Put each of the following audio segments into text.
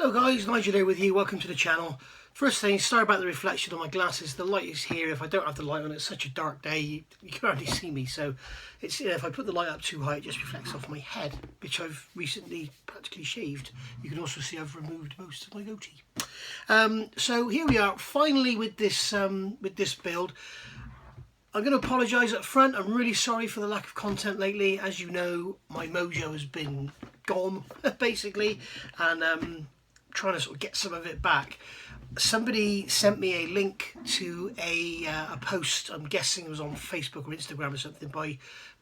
Hello guys, Nigel here with you. Welcome to the channel. First thing, sorry about the reflection on my glasses. The light is here. If I don't have the light on, it's such a dark day, you can hardly see me. So it's if I put the light up too high, it just reflects off my head, which I've recently practically shaved. You can also see I've removed most of my goatee. So here we are, finally with this build. I'm going to apologise up front. I'm really sorry for the lack of content lately. As you know, my mojo has been gone, basically, and trying to sort of get some of it back. Somebody sent me a link to a post, I'm guessing it was on Facebook or Instagram or something,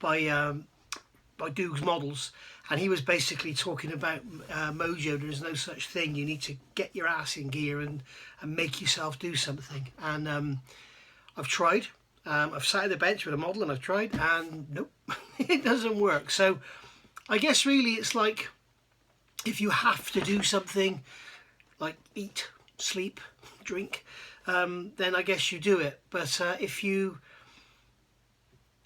by Doug's Models, and he was basically talking about mojo. There's no such thing. You need to get your ass in gear and make yourself do something. And I've tried. I've sat at the bench with a model and I've tried, and nope, it doesn't work. So I guess really it's like, if you have to do something like eat, sleep, drink, then I guess you do it. But if you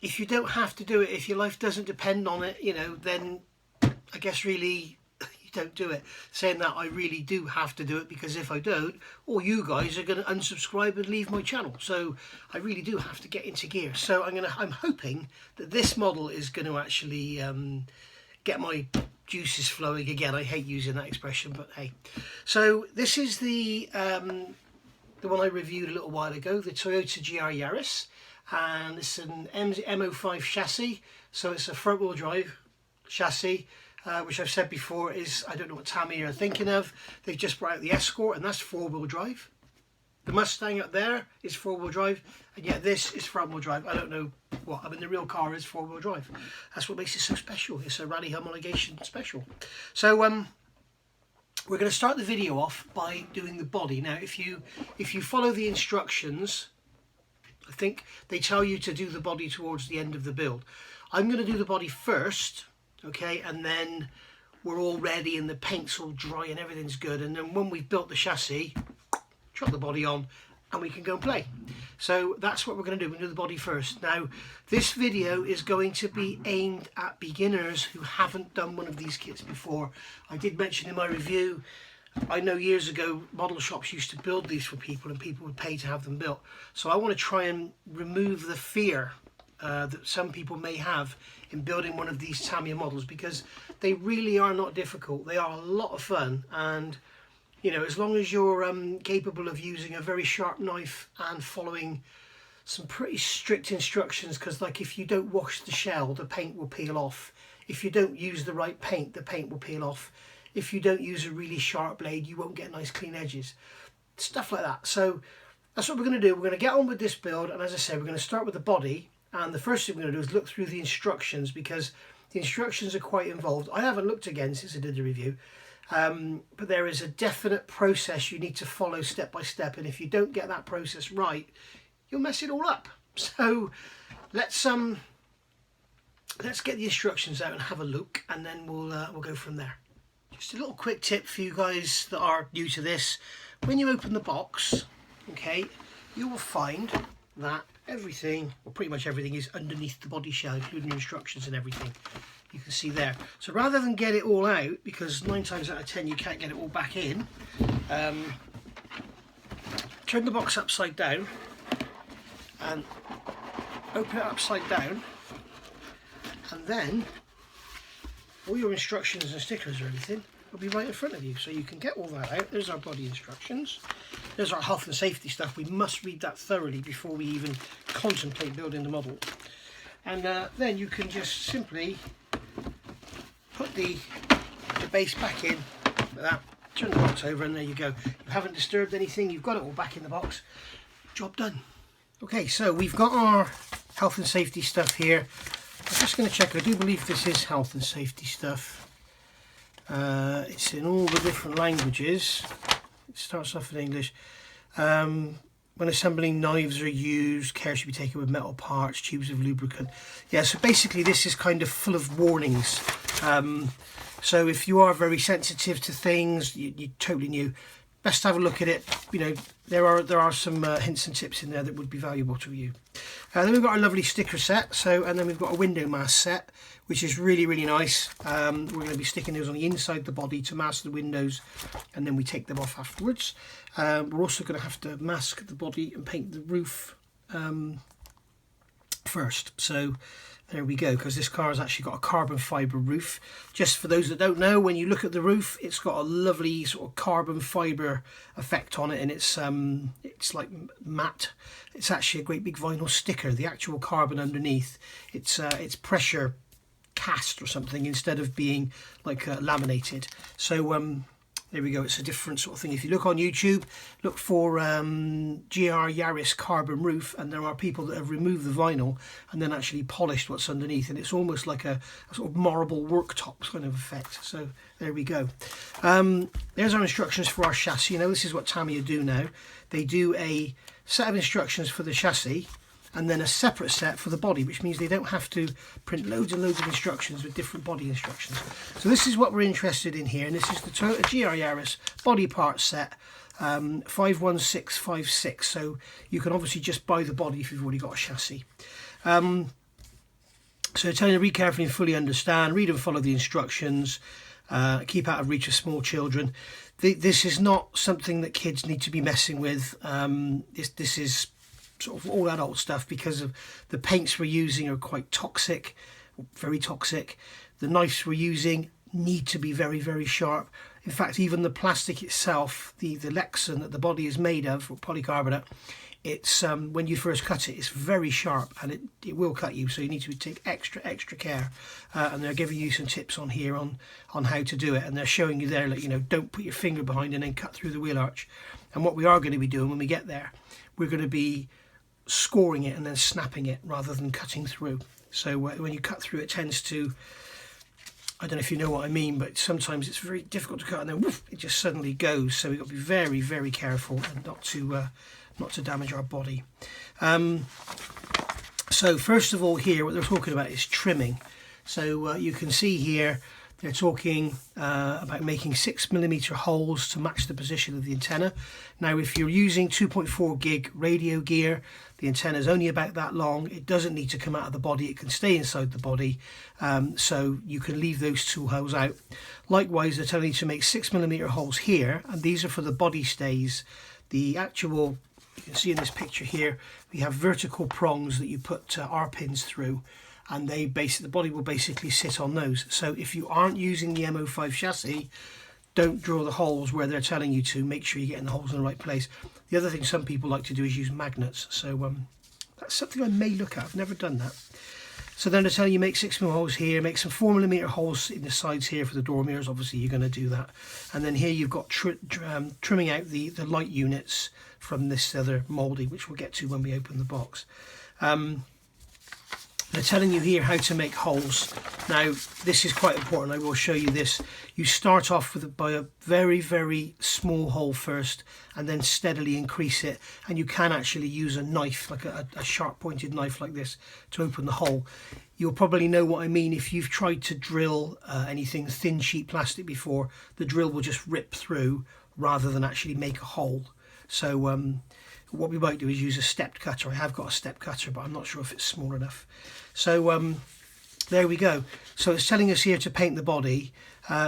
don't have to do it, if your life doesn't depend on it, you know, then I guess really you don't do it. Saying that, I really do have to do it, because if I don't, all you guys are going to unsubscribe and leave my channel. So I really do have to get into gear. So I'm hoping that this model is going to actually get my juices flowing again. I hate using that expression, but hey. So this is the one I reviewed a little while ago, the Toyota GR Yaris, and it's an MO5 chassis. So it's a front wheel drive chassis, which I've said before is, I don't know what Tamiya are thinking of. They've just brought out the Escort, and that's four-wheel drive. The Mustang up there is four-wheel drive, and yet this is front-wheel drive. I don't know what. I mean, the real car is four-wheel drive. That's what makes it so special. It's a rally homologation special. So we're going to start the video off by doing the body. Now, if you follow the instructions, I think they tell you to do the body towards the end of the build. I'm going to do the body first, okay, and then we're all ready and the paint's all dry and everything's good. And then when we've built the chassis, chuck the body on and we can go and play. So that's what we're going to do. We're going to do the body first. Now, this video is going to be aimed at beginners who haven't done one of these kits before. I did mention in my review, I know years ago model shops used to build these for people and people would pay to have them built. So I want to try and remove the fear that some people may have in building one of these Tamiya models, because they really are not difficult. They are a lot of fun, and you know, as long as you're capable of using a very sharp knife and following some pretty strict instructions, because like if you don't wash the shell, the paint will peel off. If you don't use the right paint, the paint will peel off. If you don't use a really sharp blade, you won't get nice clean edges. Stuff like that. So that's what we're going to do. We're going to get on with this build, and as I said, we're going to start with the body. And the first thing we're going to do is look through the instructions, because the instructions are quite involved. I haven't looked again since I did the review. But there is a definite process you need to follow step by step, and if you don't get that process right, you'll mess it all up. So let's get the instructions out and have a look, and then we'll go from there. Just a little quick tip for you guys that are new to this: when you open the box, okay, you will find that everything, or pretty much everything, is underneath the body shell, including the instructions and everything. You can see there. So rather than get it all out, because 9 times out of 10 you can't get it all back in, turn the box upside down and open it upside down, and then all your instructions and stickers or anything will be right in front of you, so you can get all that out. There's our body instructions. There's our health and safety stuff. We must read that thoroughly before we even contemplate building the model. And then you can just simply put the base back in like that, turn the box over, and there you go. You haven't disturbed anything, you've got it all back in the box. Job done. Okay, so we've got our health and safety stuff here. I'm just going to check. I do believe this is health and safety stuff. It's in all the different languages. It starts off in English. When assembling, knives are used, care should be taken with metal parts, tubes of lubricant. Yeah, so basically this is kind of full of warnings. So if you are very sensitive to things, you're totally new, best to have a look at it. You know, there are some hints and tips in there that would be valuable to you. Then we've got a lovely sticker set. And then we've got a window mask set, which is really, really nice. We're going to be sticking those on the inside of the body to mask the windows, and then we take them off afterwards. We're also going to have to mask the body and paint the roof first. So there we go, because this car has actually got a carbon fibre roof. Just for those that don't know, when you look at the roof, it's got a lovely sort of carbon fibre effect on it, and it's like matte. It's actually a great big vinyl sticker. The actual carbon underneath, it's pressure cast or something instead of being like laminated. So there we go, it's a different sort of thing. If you look on YouTube, look for GR Yaris carbon roof, and there are people that have removed the vinyl and then actually polished what's underneath, and it's almost like a sort of marble worktop kind of effect. So there we go. There's our instructions for our chassis. You know, this is what Tamiya do now. They do a set of instructions for the chassis and then a separate set for the body, which means they don't have to print loads and loads of instructions with different body instructions. So this is what we're interested in here, and this is the Toyota GR Yaris body part set, 51656. So you can obviously just buy the body if you've already got a chassis. So telling you to read carefully and fully understand, read and follow the instructions, keep out of reach of small children. This is not something that kids need to be messing with. This is sort of all adult stuff, because of the paints we're using are quite toxic, very toxic. The knives we're using need to be very, very sharp. In fact, even the plastic itself, the Lexan that the body is made of, or polycarbonate, it's when you first cut it, it's very sharp, and it will cut you, so you need to take extra care. And they're giving you some tips on here on how to do it, and they're showing you there, like, you know, don't put your finger behind and then cut through the wheel arch. And what we are going to be doing when we get there, we're going to be scoring it and then snapping it rather than cutting through. So when you cut through, it tends to, I don't know if you know what I mean, but sometimes it's very difficult to cut, and then woof, it just suddenly goes. So we've got to be very, very careful and not to damage our body. So first of all, here what they're talking about is trimming. So you can see here they're talking about making 6mm holes to match the position of the antenna. Now, if you're using 2.4 gig radio gear, the antenna is only about that long. It doesn't need to come out of the body. It can stay inside the body. So you can leave those two holes out. Likewise, they're telling you to make 6mm holes here, and these are for the body stays. The actual, you can see in this picture here, we have vertical prongs that you put R pins through, and the body will basically sit on those. So if you aren't using the MO5 chassis, don't draw the holes where they're telling you to. Make sure you're getting the holes in the right place. The other thing some people like to do is use magnets. So that's something I may look at. I've never done that. So then they're telling you make 6mm holes here, make some 4mm holes in the sides here for the door mirrors. Obviously you're going to do that. And then here you've got trimming out the light units from this other moulding, which we'll get to when we open the box. They're telling you here how to make holes. Now, this is quite important. I will show you this. You start off by a very, very small hole first, and then steadily increase it. And you can actually use a knife, like a sharp pointed knife like this, to open the hole. You'll probably know what I mean. If you've tried to drill anything thin sheet plastic before, the drill will just rip through rather than actually make a hole. So what we might do is use a stepped cutter. I have got a step cutter, but I'm not sure if it's small enough. So there we go. So it's telling us here to paint the body.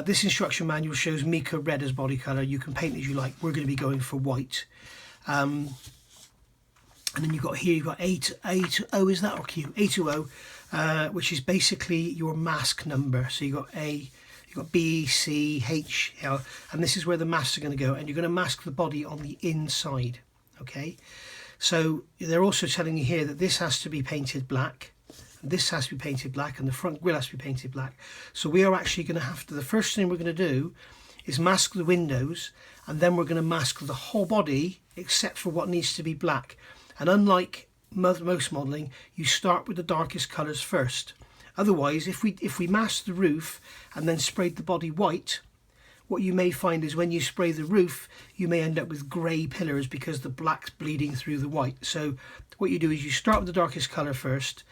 This instruction manual shows mica red as body colour. You can paint as you like. We're going to be going for white. And then you've got here, you've got A to O, is that, or Q? A to O, which is basically your mask number. So you've got A, you've got B, C, H, L, and this is where the masks are going to go. And you're going to mask the body on the inside. Okay, so they're also telling you here that this has to be painted black, this has to be painted black, and the front grille has to be painted black. So we are actually going to have to, the first thing we're going to do is mask the windows, and then we're going to mask the whole body except for what needs to be black. And unlike most modelling, you start with the darkest colours first. Otherwise, if we mask the roof and then sprayed the body white, what you may find is when you spray the roof, you may end up with grey pillars because the black's bleeding through the white. So what you do is you start with the darkest colour first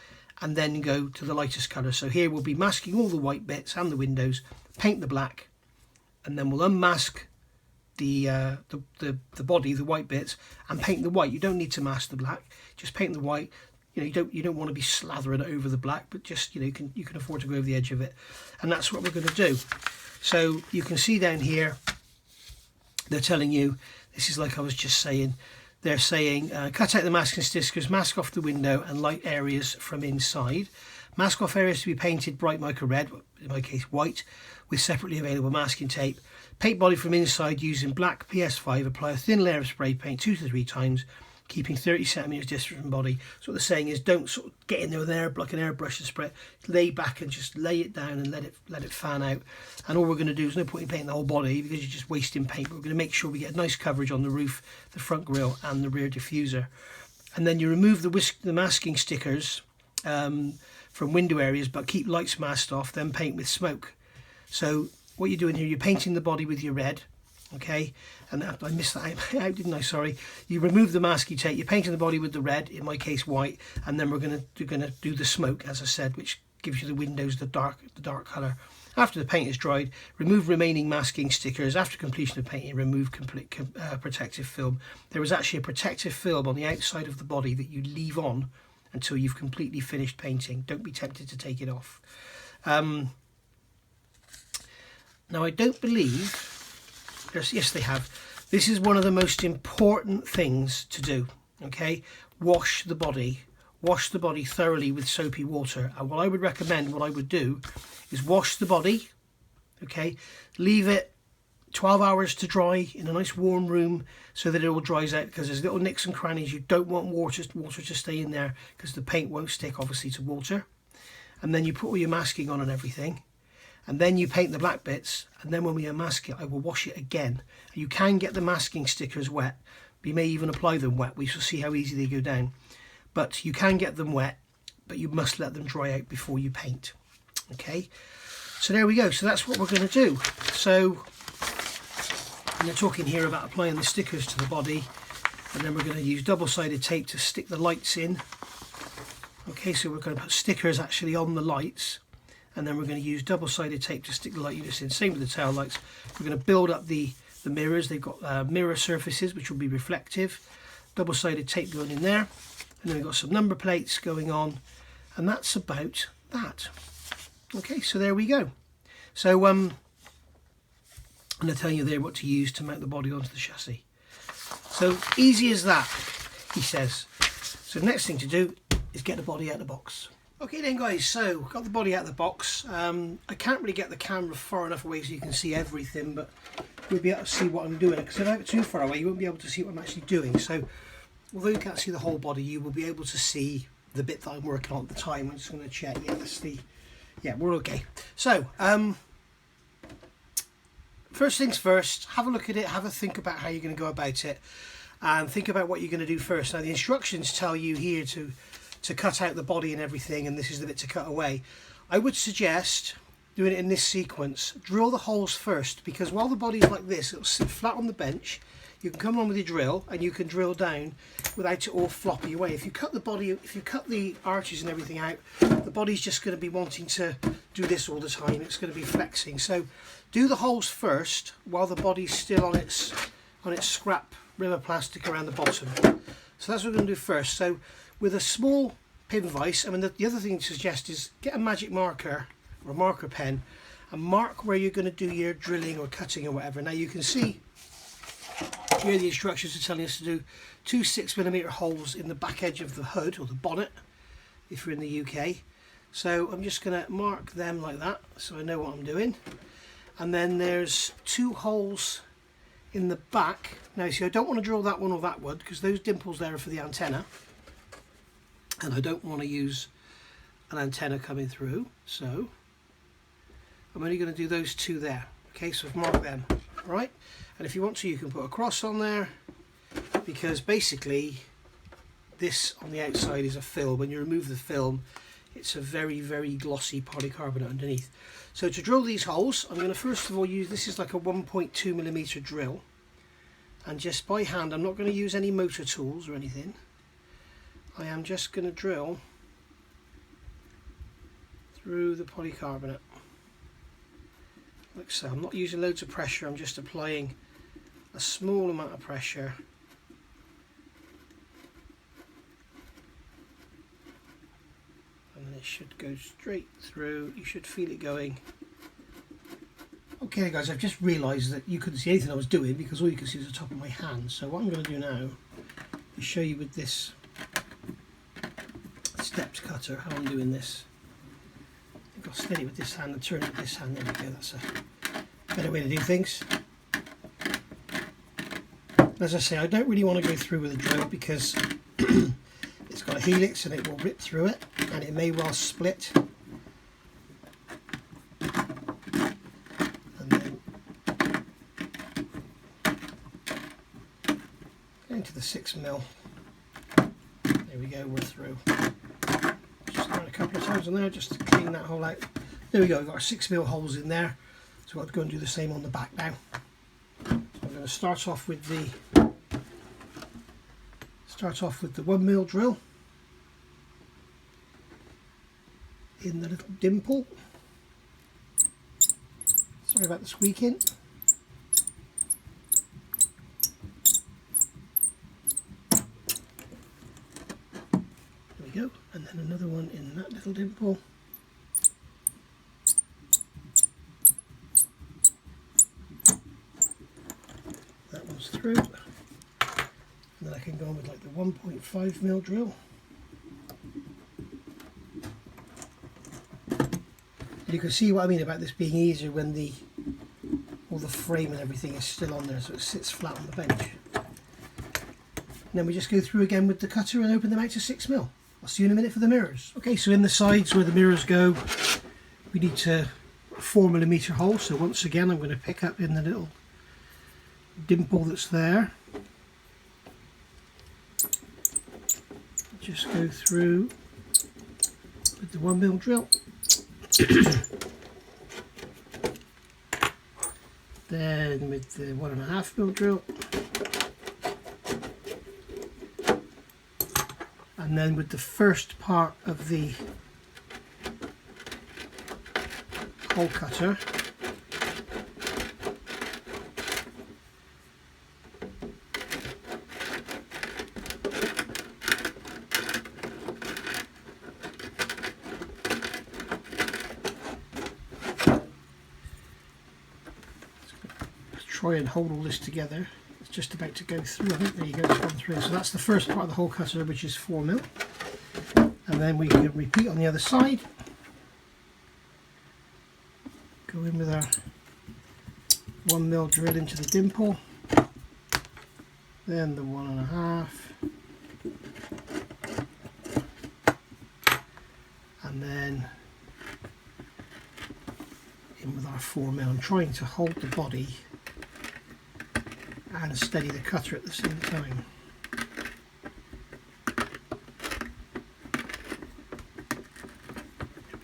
and then go to the lightest colour. So here we'll be masking all the white bits and the windows, paint the black, and then we'll unmask the body, the white bits, and paint the white. You don't need to mask the black, just paint the white. You know, you don't want to be slathering it over the black, but just, you know, you can afford to go over the edge of it, and that's what we're going to do. So you can see down here, they're telling you, this is like I was just saying, they're saying cut out the masking stickers, mask off the window and light areas from inside. Mask off areas to be painted bright mica red, in my case white, with separately available masking tape. Paint body from inside using black PS5. Apply a thin layer of spray paint 2 to 3 times, keeping 30 centimeters distance from body. So what they're saying is, don't sort of get in there with an airbrush and spray. Lay back and just lay it down and let it fan out. And all we're going to do is no point in painting the whole body because you're just wasting paint. But we're going to make sure we get nice coverage on the roof, the front grille, and the rear diffuser. And then you remove the masking stickers from window areas, but keep lights masked off. Then paint with smoke. So what you're doing here, you're painting the body with your red. Okay, and I missed that out, didn't I? Sorry. You remove the masking tape, you're painting the body with the red, in my case white, and then we're gonna do the smoke, as I said, which gives you the windows the dark colour. After the paint is dried, remove remaining masking stickers. After completion of painting, remove complete protective film. There is actually a protective film on the outside of the body that you leave on until you've completely finished painting. Don't be tempted to take it off. Now, I don't believe... Yes, they have. This is one of the most important things to do. Okay, wash the body thoroughly with soapy water. And what I would recommend, what I would do, is wash the body. Okay, leave it 12 hours to dry in a nice warm room so that it all dries out, because there's little nicks and crannies. You don't want water to stay in there because the paint won't stick, obviously, to water. And then you put all your masking on and everything. And then you paint the black bits, and then when we unmask it, I will wash it again. You can get the masking stickers wet. We may even apply them wet. We shall see how easy they go down. But you can get them wet, but you must let them dry out before you paint. Okay, so there we go. So that's what we're going to do. So they're talking here about applying the stickers to the body, and then we're going to use double-sided tape to stick the lights in. Okay, so we're going to put stickers actually on the lights. And then we're going to use double-sided tape to stick the light units in. Same with the tail lights. We're going to build up the mirrors. They've got mirror surfaces which will be reflective. Double-sided tape going in there. And then we've got some number plates going on. And that's about that. Okay, so there we go. So I'm going to tell you there what to use to mount the body onto the chassis. So easy as that, he says. So the next thing to do is get the body out of the box. Okay then guys, so got the body out of the box. I can't really get the camera far enough away so you can see everything, but you'll be able to see what I'm doing, because if I have it too far away you won't be able to see what I'm actually doing. So although you can't see the whole body, you will be able to see the bit that I'm working on at the time. I'm just going to check. Yeah, we're okay. So first things first, have a look at it, have a think about how you're going to go about it, and think about what you're going to do first. Now the instructions tell you here to cut out the body and everything, and this is the bit to cut away. I would suggest doing it in this sequence. Drill the holes first, because while the body's like this, it'll sit flat on the bench. You can come on with your drill and you can drill down without it all floppy away. If you cut the body, if you cut the arches and everything out, the body's just going to be wanting to do this all the time. It's going to be flexing. So do the holes first while the body's still on its scrap rubber plastic around the bottom. So that's what we're going to do first. So with a small pin vise, I mean the other thing to suggest is get a magic marker or a marker pen and mark where you're going to do your drilling or cutting or whatever. Now you can see here the instructions are telling us to do 2 6mm holes in the back edge of the hood or the bonnet if you're in the UK. So I'm just going to mark them like that so I know what I'm doing. And then there's 2 holes in the back. Now see, I don't want to drill that one or that one because those dimples there are for the antenna, and I don't want to use an antenna coming through, so I'm only going to do those 2 there. Okay, so I've marked them, right? And if you want to, you can put a cross on there, because basically this on the outside is a film. When you remove the film, it's a very, very glossy polycarbonate underneath. So to drill these holes, I'm going to first of all use, this is like a 1.2mm drill, and just by hand, I'm not going to use any motor tools or anything. I am just going to drill through the polycarbonate like so. I'm not using loads of pressure, I'm just applying a small amount of pressure. And then it should go straight through. You should feel it going. Okay guys, I've just realised that you couldn't see anything I was doing because all you can see is the top of my hand. So what I'm going to do now is show you with this steps cutter how I'm doing this. I've got to steady with this hand and turn it with this hand. There we go, that's a better way to do things. As I say, I don't really want to go through with a drill because it's got a helix and it will rip through it and it may well split. And then into the 6mm. There we go, we're through. Just run a couple of times on there just to clean that hole out. There we go, we've got our 6mm holes in there. So I've got to go and do the same on the back now. So I'm going to start off with the 1mm drill in the little dimple. Sorry about the squeaking. There we go, and then another one in that little dimple. That one's through. And then I can go on with like the 1.5mm drill. And you can see what I mean about this being easier when all the frame and everything is still on there, so it sits flat on the bench. And then we just go through again with the cutter and open them out to 6mm. I'll see you in a minute for the mirrors. Okay, so in the sides where the mirrors go, we need to 4mm hole. So once again, I'm going to pick up in the little dimple that's there. Just go through with the 1mm drill. Then with the 1.5mm drill. And then with the first part of the hole cutter, try and hold all this together. It's just about to go through. I think there you go, it's gone through. So that's the first part of the hole cutter, which is 4mm. And then we can repeat on the other side. Go in with our 1mm drill into the dimple. Then the 1.5. And then in with our 4mm. I'm trying to hold the body and steady the cutter at the same time.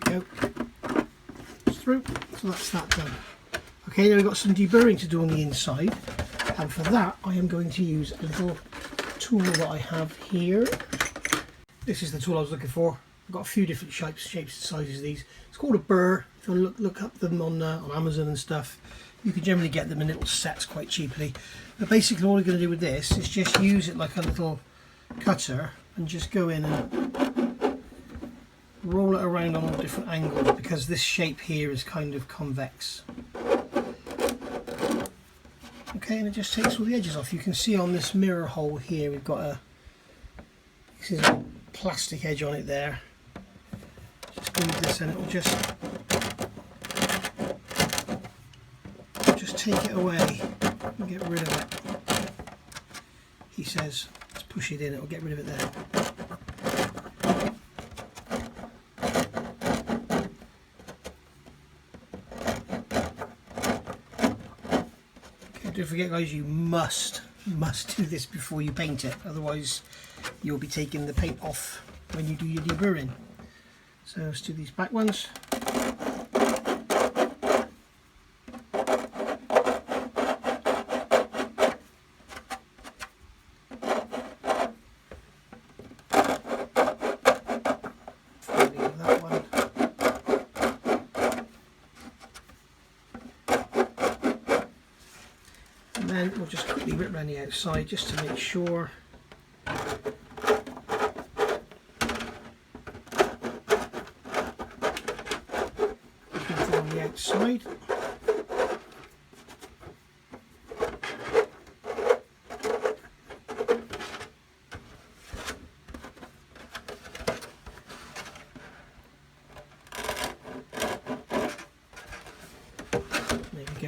There we go. It's through. So that's that done. Okay, now we've got some deburring to do on the inside, and for that I am going to use a little tool that I have here. This is the tool I was looking for. I've got a few different shapes and sizes of these. It's called a burr. If you look up them on Amazon and stuff, you can generally get them in little sets quite cheaply. But basically all we're going to do with this is just use it like a little cutter and just go in and roll it around on all different angles, because this shape here is kind of convex. Okay, and it just takes all the edges off. You can see on this mirror hole here we've got this is a plastic edge on it there. Just go with this and it will just take it away and get rid of it. He says, let's push it in, it will get rid of it there. Okay, don't forget guys, you must do this before you paint it, otherwise you'll be taking the paint off when you do your deburring. So let's do these back ones. just quickly rip around the outside just to make sure. Everything on the outside.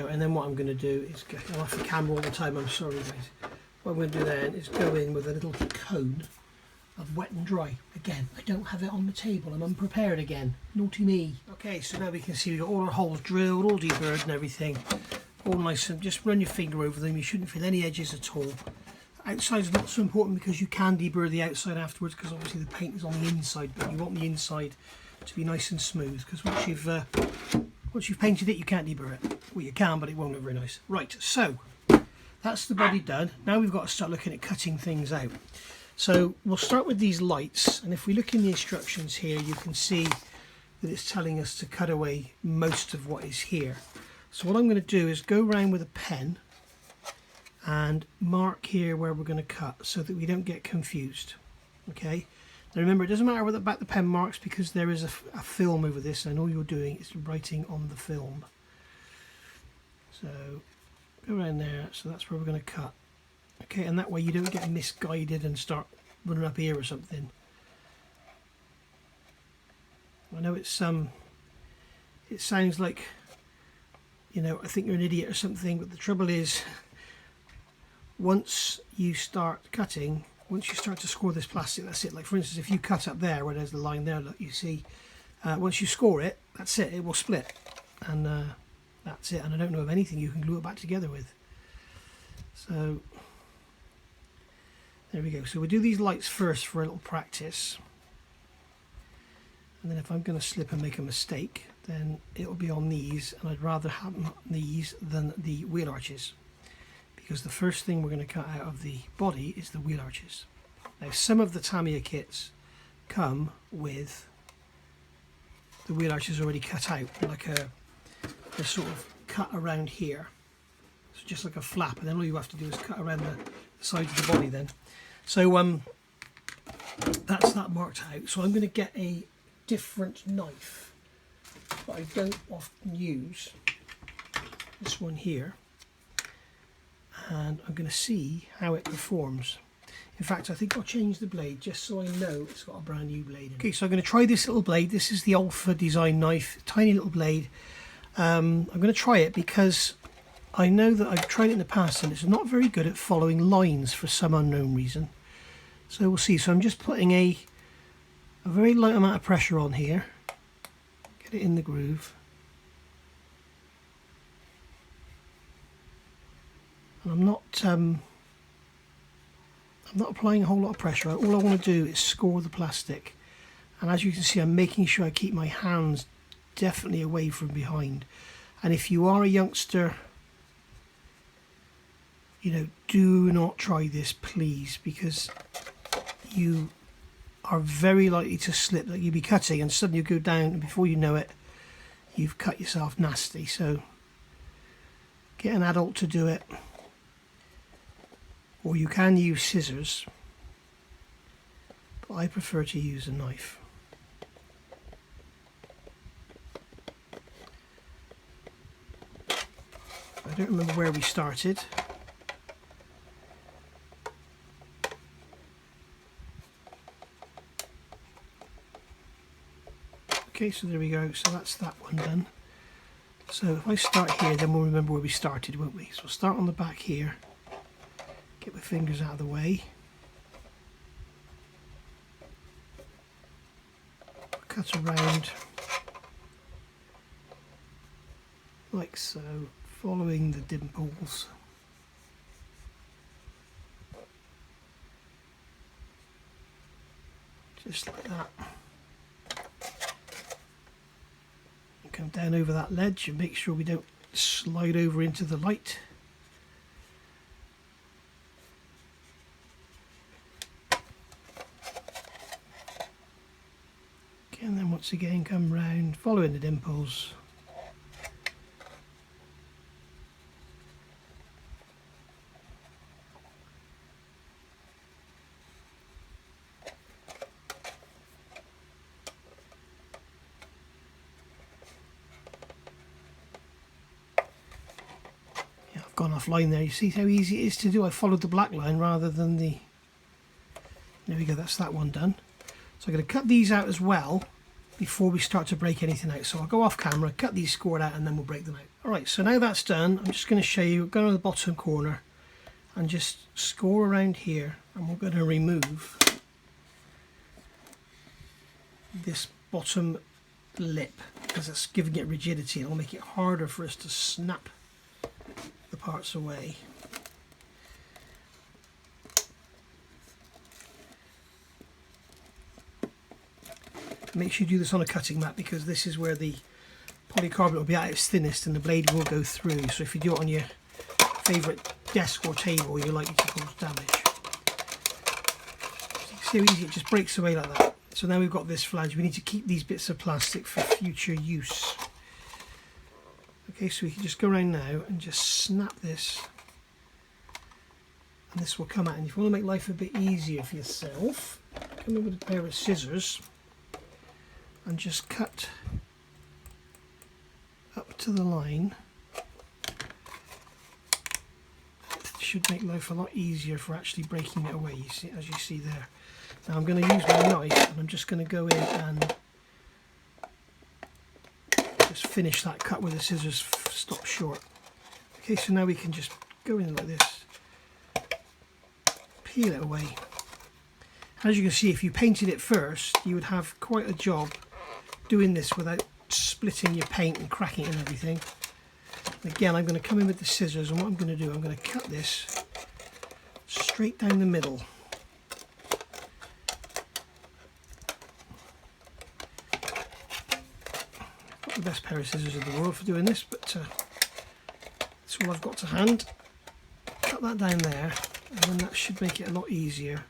And then what I'm going to do is go, I'm off the camera all the time, I'm sorry guys. What I'm going to do then is go in with a little cone of wet and dry. Again, I don't have it on the table, I'm unprepared again, naughty me. Okay, so now we can see we've got all our holes drilled, all deburred and everything. All nice, and just run your finger over them, you shouldn't feel any edges at all. Outside's not so important because you can deburr the outside afterwards, because obviously the paint is on the inside, but you want the inside to be nice and smooth, because once you've painted it, you can't deburr it. Well, you can, but it won't look very nice. Right, so that's the body done. Now we've got to start looking at cutting things out. So we'll start with these lights, and if we look in the instructions here, you can see that it's telling us to cut away most of what is here. So what I'm going to do is go around with a pen and mark here where we're going to cut so that we don't get confused. Okay. Now remember, it doesn't matter what about the pen marks, because there is a film over this, and all you're doing is writing on the film. So go around there, so that's where we're going to cut. Okay, and that way you don't get misguided and start running up here or something. I know it sounds like, you know, I think you're an idiot or something, but the trouble is, once you start cutting, once you start to score this plastic, that's it. Like for instance, if you cut up there where there's the line there, look, you see, once you score it, that's it, it will split, and that's it. And I don't know of anything you can glue it back together with. So there we go. So we'll do these lights first for a little practice, and then if I'm going to slip and make a mistake, then it'll be on these, and I'd rather have these than the wheel arches, because the first thing we're going to cut out of the body is the wheel arches. Now some of the Tamiya kits come with the wheel arches already cut out, like a sort of cut around here, so just like a flap, and then all you have to do is cut around the sides of the body then. So that's that marked out. So I'm going to get a different knife that I don't often use, this one here, and I'm going to see how it performs. In fact, I think I'll change the blade just so I know it's got a brand new blade in it. Okay, so I'm going to try this little blade. This is the Alpha Design knife, tiny little blade. I'm going to try it because I know that I've tried it in the past and it's not very good at following lines for some unknown reason. So we'll see. So I'm just putting a very light amount of pressure on here. Get it in the groove. And I'm not applying a whole lot of pressure. All I want to do is score the plastic, and as you can see, I'm making sure I keep my hands definitely away from behind. And if you are a youngster, you know, do not try this, please, because you are very likely to slip. Like you'll be cutting and suddenly you go down, and before you know it, you've cut yourself nasty. So get an adult to do it. Or you can use scissors, but I prefer to use a knife. I don't remember where we started. Okay, so there we go. So that's that one done. So if I start here, then we'll remember where we started, won't we? So we'll start on the back here. Get my fingers out of the way. Cut around like so, following the dimples. Just like that. And come down over that ledge and make sure we don't slide over into the light. And then once again come round, following the dimples. offline there. You see how easy it is to do? I followed the black line rather than the... There we go, that's that one done. So I'm going to cut these out as well before we start to break anything out. So I'll go off camera, cut these scored out, and then we'll break them out. Alright, so now that's done, I'm just going to show you, go to the bottom corner and just score around here, and we're going to remove this bottom lip because it's giving it rigidity. It'll make it harder for us to snap the parts away. Make sure you do this on a cutting mat because this is where the polycarbonate will be at its thinnest and the blade will go through. So if you do it on your favourite desk or table, you're likely to cause damage. See how easy it just breaks away like that. So now we've got this flange. We need to keep these bits of plastic for future use. Okay, so we can just go around now and just snap this, and this will come out. And if you want to make life a bit easier for yourself, come in with a pair of scissors and just cut up to the line. It should make life a lot easier for actually breaking it away, you see, as you see there. Now I'm going to use my knife and I'm just going to go in and just finish that cut with the scissors, stop short. Okay, so now we can just go in like this, peel it away. As you can see, if you painted it first, you would have quite a job doing this without splitting your paint and cracking it and everything. And again, I'm going to come in with the scissors, and what I'm going to do, I'm going to cut this straight down the middle. I've got the best pair of scissors in the world for doing this, but that's all I've got to hand. Cut that down there, and then that should make it a lot easier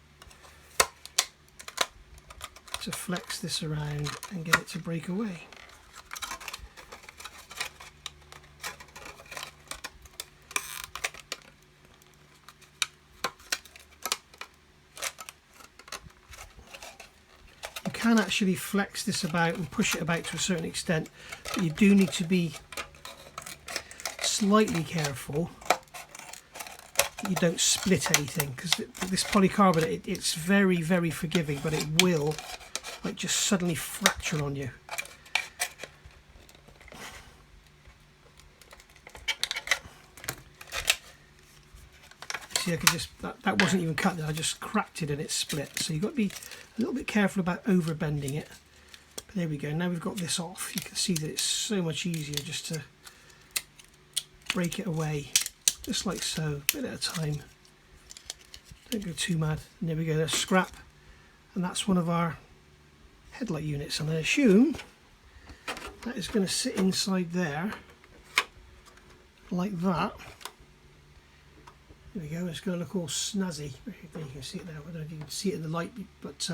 to flex this around and get it to break away. You can actually flex this about and push it about to a certain extent, but you do need to be slightly careful that you don't split anything, because this polycarbonate, it's very, very forgiving, but it will like just suddenly fracture on you. See, I could just, that wasn't even cut there, I just cracked it and it split. So you've got to be a little bit careful about over bending it. But there we go, now we've got this off. You can see that it's so much easier just to break it away, just like so, a bit at a time. Don't go too mad. And there we go, there's scrap. And that's one of our headlight units, and I assume that is going to sit inside there like that. There we go, it's going to look all snazzy. There you can see it now. I don't know if you can see it in the light, but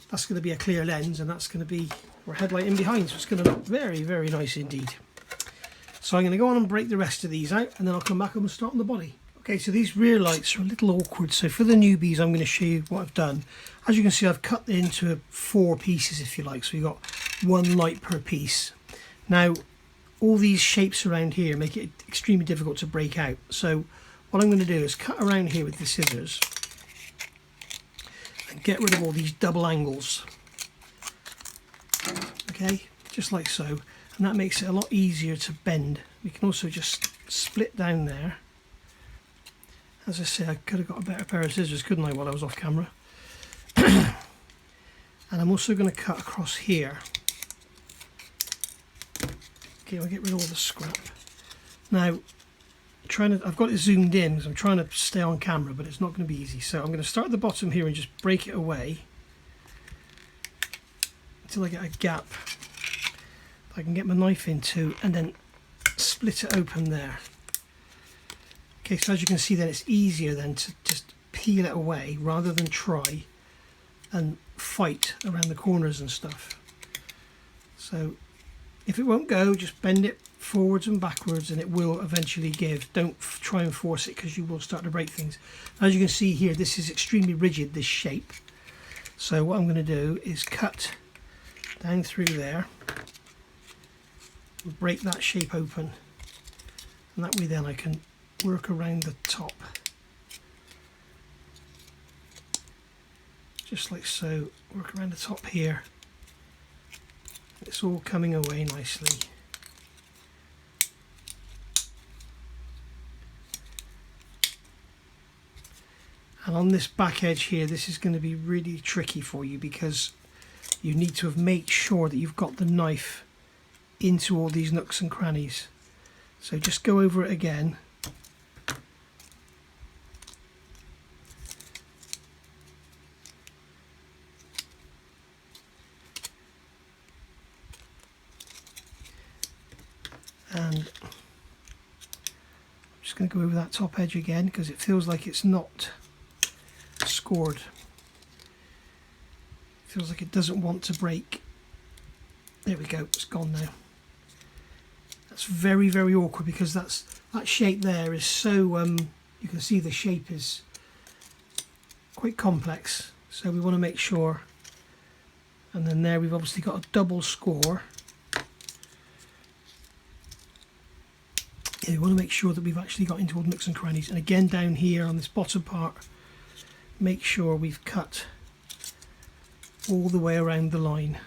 that's going to be a clear lens, and that's going to be our headlight in behind, so it's going to look very, very nice indeed. So I'm going to go on and break the rest of these out, and then I'll come back and start on the body. Okay, so these rear lights are a little awkward, so for the newbies I'm going to show you what I've done. As you can see, I've cut it into 4 pieces, if you like, so you've got 1 light per piece. Now, all these shapes around here make it extremely difficult to break out, so what I'm going to do is cut around here with the scissors and get rid of all these double angles. Okay, just like so, and that makes it a lot easier to bend. We can also just split down there. As I say, I could have got a better pair of scissors, couldn't I, while I was off camera. And I'm also going to cut across here. Okay, I'll get rid of all the scrap. Now, I've got it zoomed in because I'm trying to stay on camera, but it's not going to be easy. So I'm going to start at the bottom here and just break it away until I get a gap that I can get my knife into, and then split it open there. Okay, so as you can see, then it's easier then to just peel it away rather than try and fight around the corners and stuff. So if it won't go, just bend it forwards and backwards and it will eventually give. Don't try and force it because you will start to break things. As you can see here, this is extremely rigid, this shape. So what I'm going to do is cut down through there and break that shape open, and that way then I can work around the top. Just like so, work around the top here. It's all coming away nicely. And on this back edge here, this is going to be really tricky for you because you need to have made sure that you've got the knife into all these nooks and crannies. So just go over it again. And I'm just going to go over that top edge again because it feels like it's not scored. Feels like it doesn't want to break. There we go, it's gone now. That's very, very awkward because that shape there is so, you can see the shape is quite complex. So we want to make sure, and then there we've obviously got a double score. Yeah, we want to make sure that we've actually got into all the nooks and crannies. And again down here on this bottom part, make sure we've cut all the way around the line.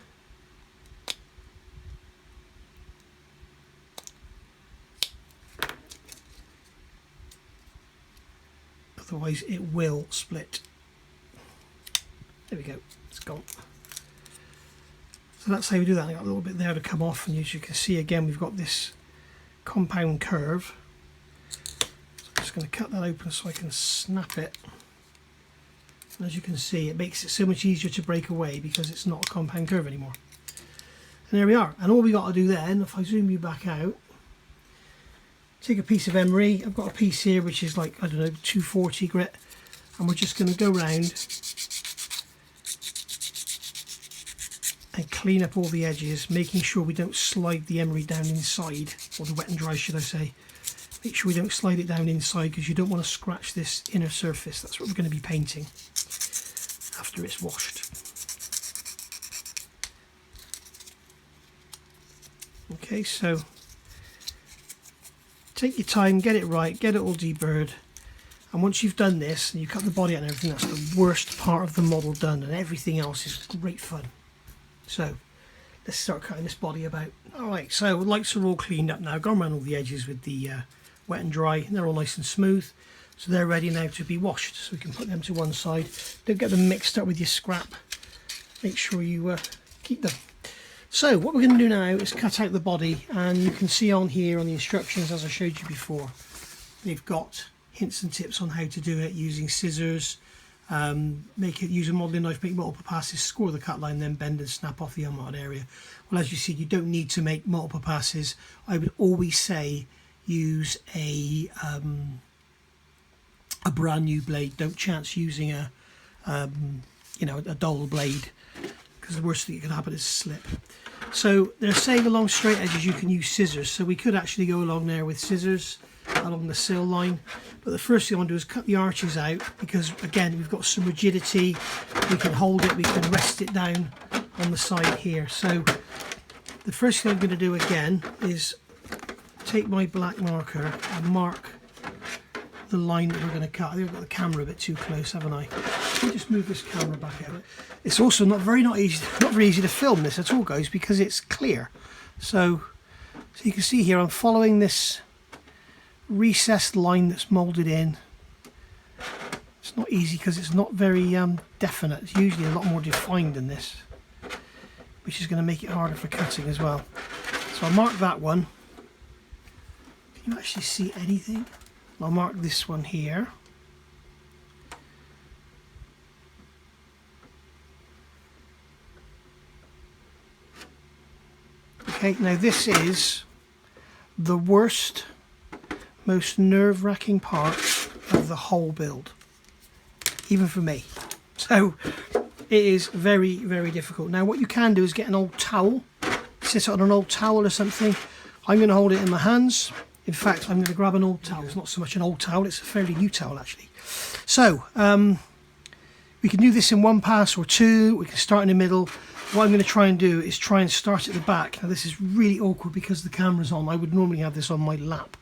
Otherwise it will split. There we go, it's gone. So that's how we do that. I got a little bit there to come off, and as you can see again we've got this compound curve. So I'm just going to cut that open so I can snap it. And as you can see, it makes it so much easier to break away because it's not a compound curve anymore. And there we are. And all we got to do then, if I zoom you back out, take a piece of emery. I've got a piece here which is like, I don't know, 240 grit, and we're just going to go round and clean up all the edges, making sure we don't slide the emery down inside, or the wet and dry should I say. Make sure we don't slide it down inside because you don't want to scratch this inner surface. That's what we're going to be painting after it's washed. Okay, so take your time, get it right, get it all deburred, and once you've done this and you cut the body out and everything, that's the worst part of the model done, and everything else is great fun. So let's start cutting this body about. Alright, so lights are all cleaned up now, gone around all the edges with the wet and dry, and they're all nice and smooth, so they're ready now to be washed. So we can put them to one side. Don't get them mixed up with your scrap, make sure you keep them. So what we're going to do now is cut out the body, and you can see on here on the instructions, as I showed you before, they've got hints and tips on how to do it using scissors, use a modelling knife, make multiple passes, score the cut line, then bend and snap off the unmarked area. Well, as you see, you don't need to make multiple passes. I would always say use a brand new blade. Don't chance using a dull blade, because the worst thing that could happen is slip. So they're saying along straight edges you can use scissors, so we could actually go along there with scissors along the sill line, but the first thing I want to do is cut the arches out, because again we've got some rigidity, we can hold it, we can rest it down on the side here. So the first thing I'm going to do again is take my black marker and mark the line that we're going to cut. I think I've got the camera a bit too close, haven't I? Let me just move this camera back out. It's also not very easy to film this at all, guys, because it's clear. So you can see here I'm following this recessed line that's moulded in. It's not easy because it's not very definite. It's usually a lot more defined than this, which is going to make it harder for cutting as well. So I'll mark that one. Can you actually see anything? I'll mark this one here. Okay, now this is the worst, most nerve-wracking part of the whole build, even for me. So it is very, very difficult. Now what you can do is get an old towel, sit on an old towel or something. I'm going to hold it in my hands. In fact, I'm going to grab an old towel. It's not so much an old towel, it's a fairly new towel actually. So we can do this in one pass or two. We can start in the middle. What I'm going to try and do is try and start at the back. Now this is really awkward because the camera's on. I would normally have this on my lap.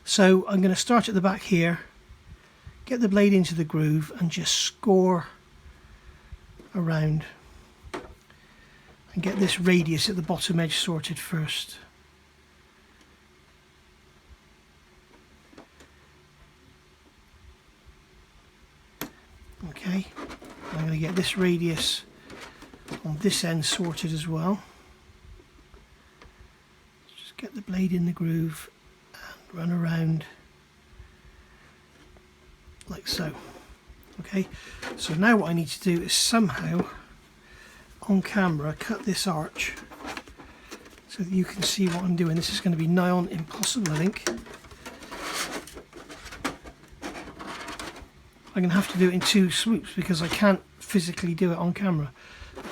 So I'm going to start at the back here, get the blade into the groove and just score around and get this radius at the bottom edge sorted first. Okay, I'm going to get this radius on this end sorted as well. Just get the blade in the groove and run around like so. Okay, so now what I need to do is somehow on camera cut this arch so that you can see what I'm doing. This is going to be nigh on impossible, I think. I'm going to have to do it in 2 swoops because I can't physically do it on camera.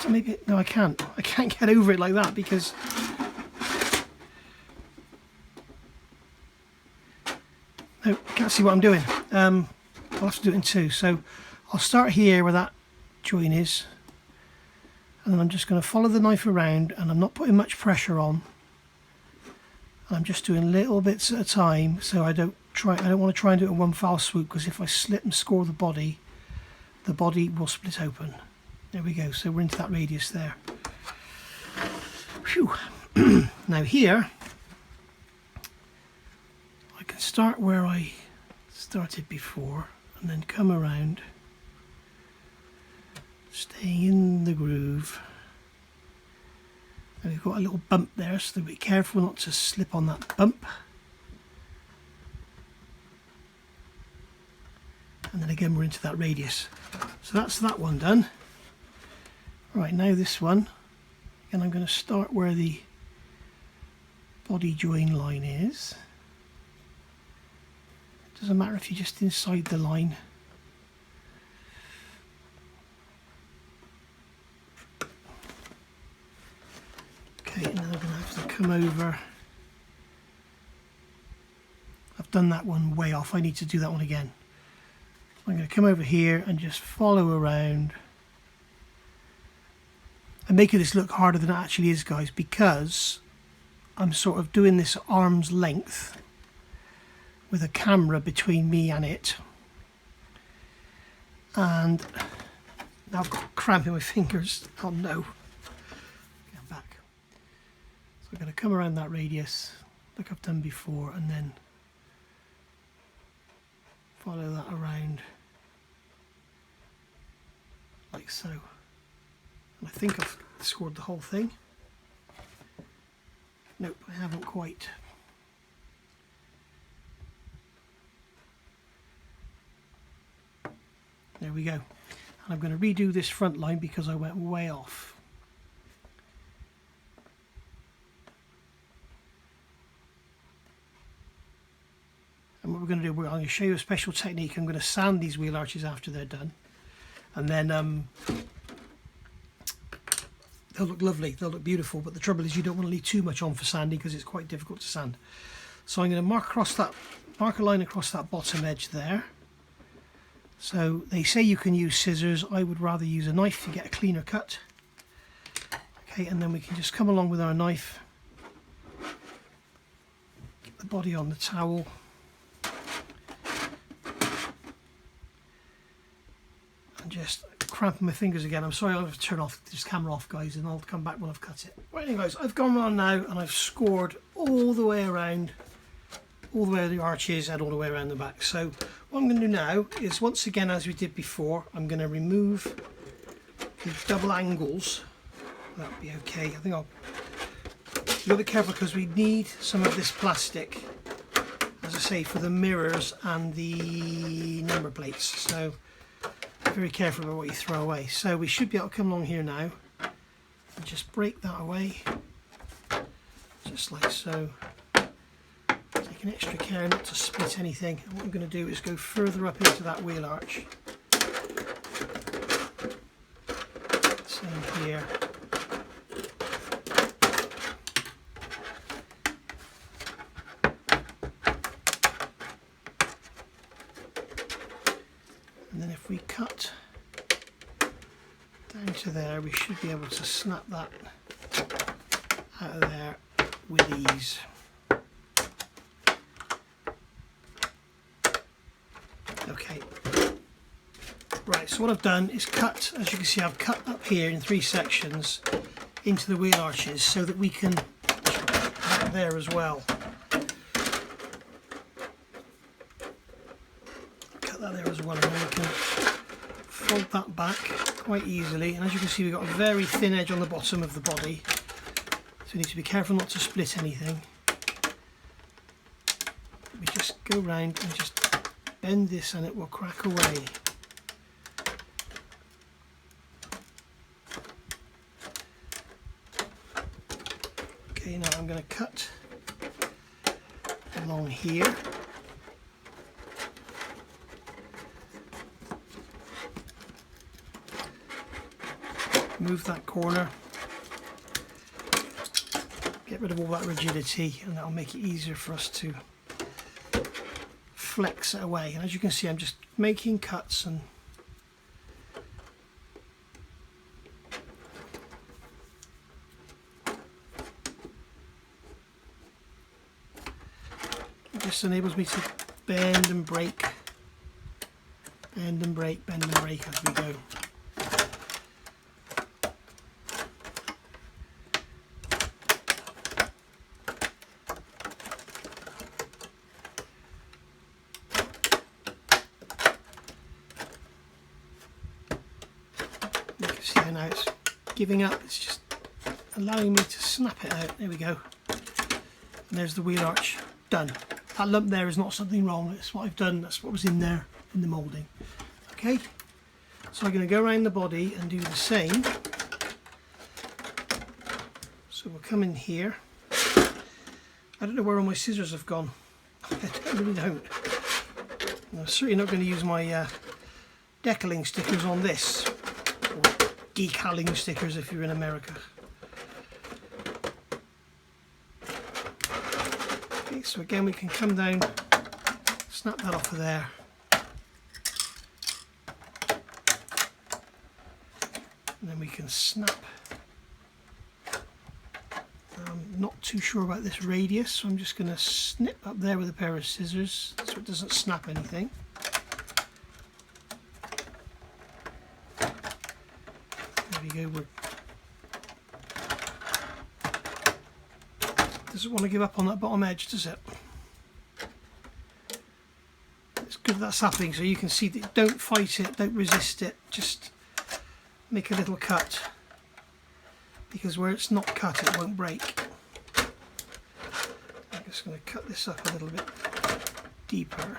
So maybe, no, I can't. I can't get over it like that because no, I can't see what I'm doing. I'll have to do it in 2. So I'll start here where that join is, and then I'm just going to follow the knife around, and I'm not putting much pressure on. I'm just doing little bits at a time, so I don't want to try and do it in one foul swoop, because if I slip and score the body will split open. There we go, so we're into that radius there. Phew. Now here I can start where I started before and then come around, staying in the groove. And we've got a little bump there, so be careful not to slip on that bump. And then again we're into that radius. So that's that one done. Right, now this one, and I'm going to start where the body join line is. It doesn't matter if you're just inside the line. Okay, now I'm going to have to come over. I've done that one way off, I need to do that one again. I'm going to come over here and just follow around. I'm making this look harder than it actually is, guys, because I'm sort of doing this at arm's length with a camera between me and it. And now I've got cramp in my fingers. Oh no. Get back. So I'm going to come around that radius like I've done before and then follow that around like so. And I think I've scored the whole thing. Nope, I haven't quite. There we go. And I'm going to redo this front line because I went way off. And what we're going to do, I'm going to show you a special technique. I'm going to sand these wheel arches after they're done. And then they'll look lovely, they'll look beautiful, but the trouble is you don't want to leave too much on for sanding because it's quite difficult to sand. So I'm going to mark a line across that bottom edge there. So they say you can use scissors, I would rather use a knife to get a cleaner cut. Okay, and then we can just come along with our knife, get the body on the towel. And just cramping my fingers again. I'm sorry, I'll have to turn off this camera off, guys, and I'll come back when I've cut it. Right then, guys, I've gone on now and I've scored all the way around, all the way the arches and all the way around the back. So what I'm going to do now is, once again, as we did before, I'm going to remove the double angles. That'll be okay. I think I'll be a little bit careful because we need some of this plastic, as I say, for the mirrors and the number plates. So very careful about what you throw away. So we should be able to come along here now and just break that away, just like so. Taking extra care not to split anything. And what I'm going to do is go further up into that wheel arch. Same here. And then if we cut down to there, we should be able to snap that out of there with ease. Okay. Right, so what I've done is cut, as you can see, I've cut up here in 3 sections into the wheel arches so that we can put there as well. Cut that there as well, and then we can fold that back quite easily. And as you can see, we've got a very thin edge on the bottom of the body, so we need to be careful not to split anything. We just go round and just bend this and it will crack away. Okay, now I'm going to cut along here. Move that corner. Get rid of all that rigidity, and that'll make it easier for us to flex it away. And as you can see, I'm just making cuts and this enables me to bend and break, bend and break, bend and break as we go. You can see how now it's giving up, it's just allowing me to snap it out. There we go. And there's the wheel arch done. That lump there is not something wrong, that's what I've done, that's what was in there in the moulding. Okay, so I'm going to go around the body and do the same. So we'll come in here. I don't know where all my scissors have gone. I really don't. I'm certainly not going to use my decaling stickers on this, or decaling stickers if you're in America. Okay, so again we can come down, snap that off of there. And then we can snap. I'm not too sure about this radius, so I'm just going to snip up there with a pair of scissors so it doesn't snap anything. There we go. Doesn't want to give up on that bottom edge, does it? It's good that's happening, so you can see that don't fight it, don't resist it, just make a little cut, because where it's not cut it won't break. I'm just going to cut this up a little bit deeper.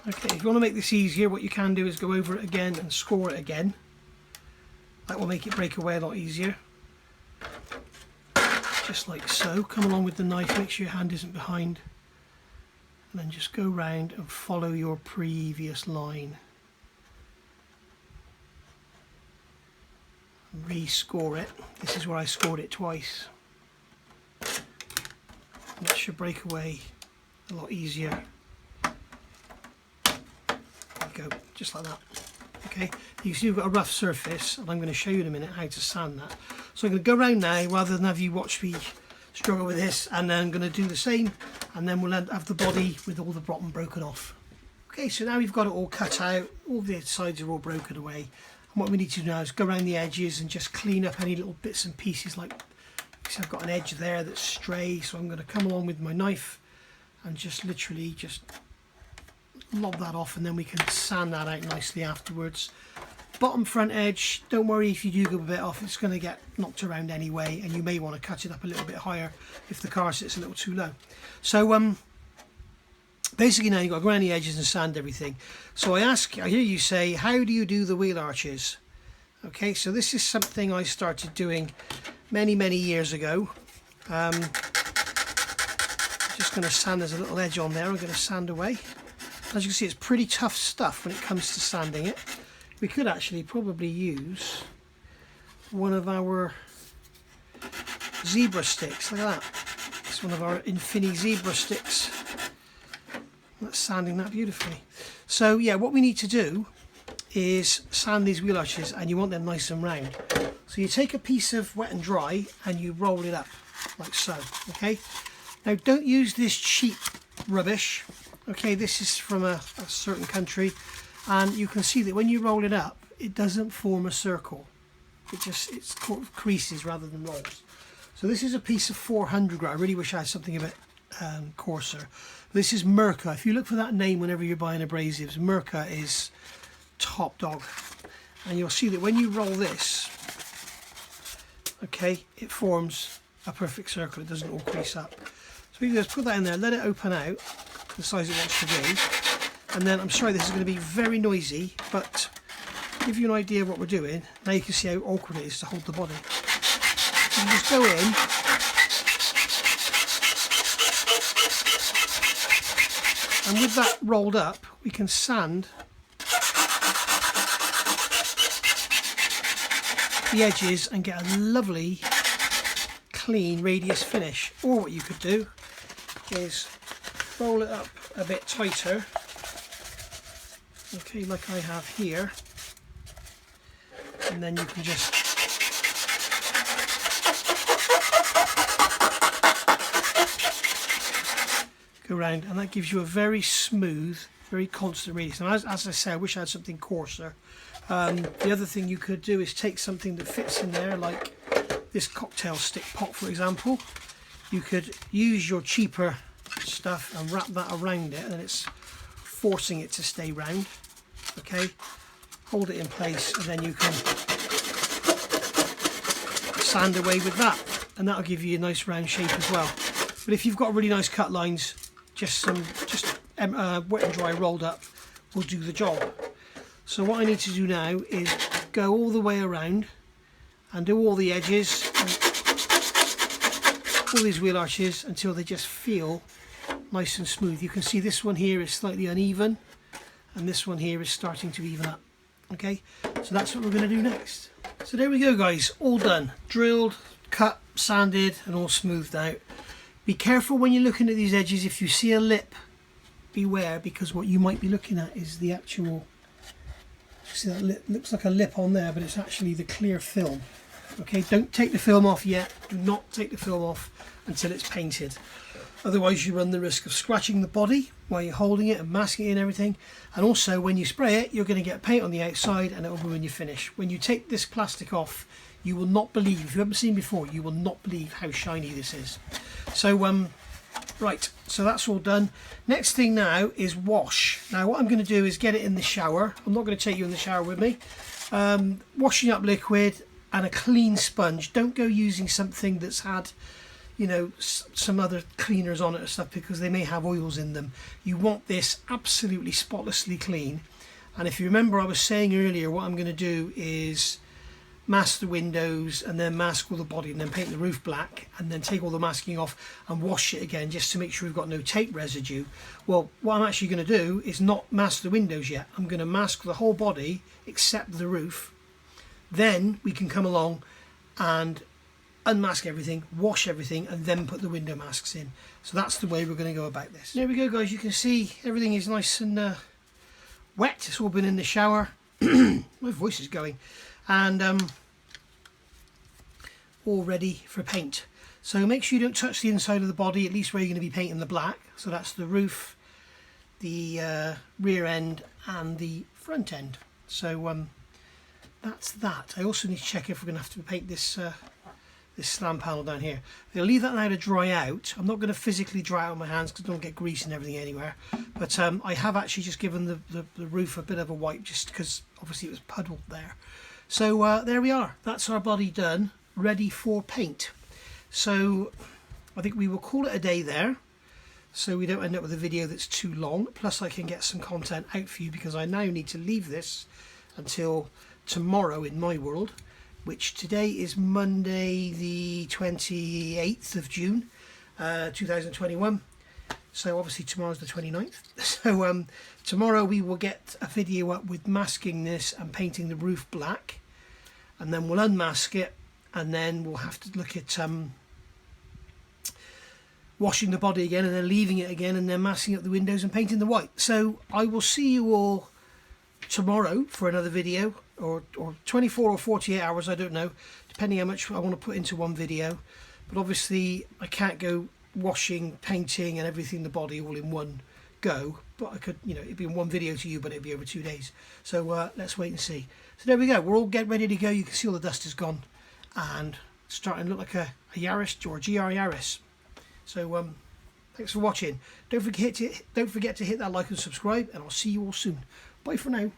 Okay, if you want to make this easier, what you can do is go over it again and score it again. That will make it break away a lot easier. Just like so. Come along with the knife, make sure your hand isn't behind. And then just go round and follow your previous line. Re-score it. This is where I scored it twice. And it should break away a lot easier. Go just like that. Okay, you see we've got a rough surface, and I'm going to show you in a minute how to sand that. So I'm going to go around now rather than have you watch me struggle with this, and then I'm going to do the same, and then we'll have the body with all the bottom broken off. Okay, so now we've got it all cut out, all the sides are all broken away, and what we need to do now is go around the edges and just clean up any little bits and pieces. Like, see, I've got an edge there that's stray, so I'm going to come along with my knife and just literally just lob that off, and then we can sand that out nicely afterwards. Bottom front edge, don't worry if you do go a bit off, it's going to get knocked around anyway, and you may want to cut it up a little bit higher if the car sits a little too low. So basically now you've got to go around the edges and sand everything. So I hear you say, how do you do the wheel arches? Okay, so this is something I started doing many years ago. Just going to sand, there's a little edge on there, I'm going to sand away. As you can see, it's pretty tough stuff when it comes to sanding it. we could actually probably use one of our zebra sticks. Look at that. It's one of our Infini zebra sticks. That's sanding that beautifully. So yeah, what we need to do is sand these wheel arches, and you want them nice and round. So you take a piece of wet and dry and you roll it up like so. Okay, now don't use this cheap rubbish. Okay, this is from a certain country, and you can see that when you roll it up, it doesn't form a circle. It's creases rather than rolls. So this is a piece of 400 grit. I really wish I had something a bit coarser. This is Mirka. If you look for that name whenever you're buying abrasives, Mirka is top dog. And you'll see that when you roll this, okay, it forms a perfect circle. It doesn't all crease up. So we can just put that in there, let it open out the size it wants to be. And then, I'm sorry this is going to be very noisy, but to give you an idea of what we're doing, now you can see how awkward it is to hold the body. So you just go in, and with that rolled up, we can sand the edges and get a lovely clean radius finish. Or what you could do is roll it up a bit tighter, okay, like I have here, and then you can just go around, and that gives you a very smooth, very constant radius. Now, as I say, I wish I had something coarser. The other thing you could do is take something that fits in there, like this cocktail stick pot, for example. You could use your cheaper stuff and wrap that around it, and it's forcing it to stay round. Okay, hold it in place, and then you can sand away with that, and that'll give you a nice round shape as well. But if you've got really nice cut lines, just wet and dry rolled up will do the job. So what I need to do now is go all the way around and do all the edges, all these wheel arches, until they just feel nice and smooth. You can see this one here is slightly uneven, and this one here is starting to even up. Okay, so that's what we're going to do next. So there we go, guys, all done, drilled, cut, sanded, and all smoothed out. Be careful when you're looking at these edges. If you see a lip, beware, because what you might be looking at is the actual, see that lip, looks like a lip on there, but it's actually the clear film. Okay, don't take the film off yet. Do not take the film off until it's painted. Otherwise you run the risk of scratching the body while you're holding it and masking it and everything. And also when you spray it, you're going to get paint on the outside and it will ruin your finish. When you take this plastic off, you will not believe, if you haven't seen before, you will not believe how shiny this is. So right, so that's all done. Next thing now is wash. Now what I'm going to do is get it in the shower. I'm not going to take you in the shower with me. Washing up liquid and a clean sponge. Don't go using something that's had, you know, some other cleaners on it or stuff, because they may have oils in them. You want this absolutely spotlessly clean. And if you remember, I was saying earlier, what I'm going to do is mask the windows and then mask all the body and then paint the roof black and then take all the masking off and wash it again just to make sure we've got no tape residue. Well, what I'm actually going to do is not mask the windows yet. I'm going to mask the whole body except the roof. Then we can come along and unmask everything, wash everything, and then put the window masks in. So that's the way we're going to go about this. There we go, guys. You can see everything is nice and wet. It's all been in the shower. My voice is going. And all ready for paint. So make sure you don't touch the inside of the body, at least where you're going to be painting the black. So that's the roof, the rear end and the front end. So that's that. I also need to check if we're going to have to paint this this slam panel down here. I'll leave that now to dry out. I'm not going to physically dry out my hands because I don't get grease and everything anywhere. But I have actually just given the roof a bit of a wipe, just because obviously it was puddled there. So there we are. That's our body done, ready for paint. So I think we will call it a day there, so we don't end up with a video that's too long. Plus I can get some content out for you, because I now need to leave this until tomorrow in my world, which today is Monday the 28th of June 2021. So obviously tomorrow's the 29th. So tomorrow we will get a video up with masking this and painting the roof black, and then we'll unmask it, and then we'll have to look at washing the body again and then leaving it again and then masking up the windows and painting the white. So I will see you all tomorrow for another video, or 24 or 48 hours, I don't know, depending how much I want to put into one video. But obviously I can't go washing, painting and everything the body all in one go, but I could, you know, it'd be in one video to you, but it'd be over 2 days. So let's wait and see. So there we go, we're all getting ready to go. You can see all the dust is gone and starting to look like a Yaris or a GR Yaris. So thanks for watching. Don't forget to hit that like and subscribe, and I'll see you all soon. Bye for now.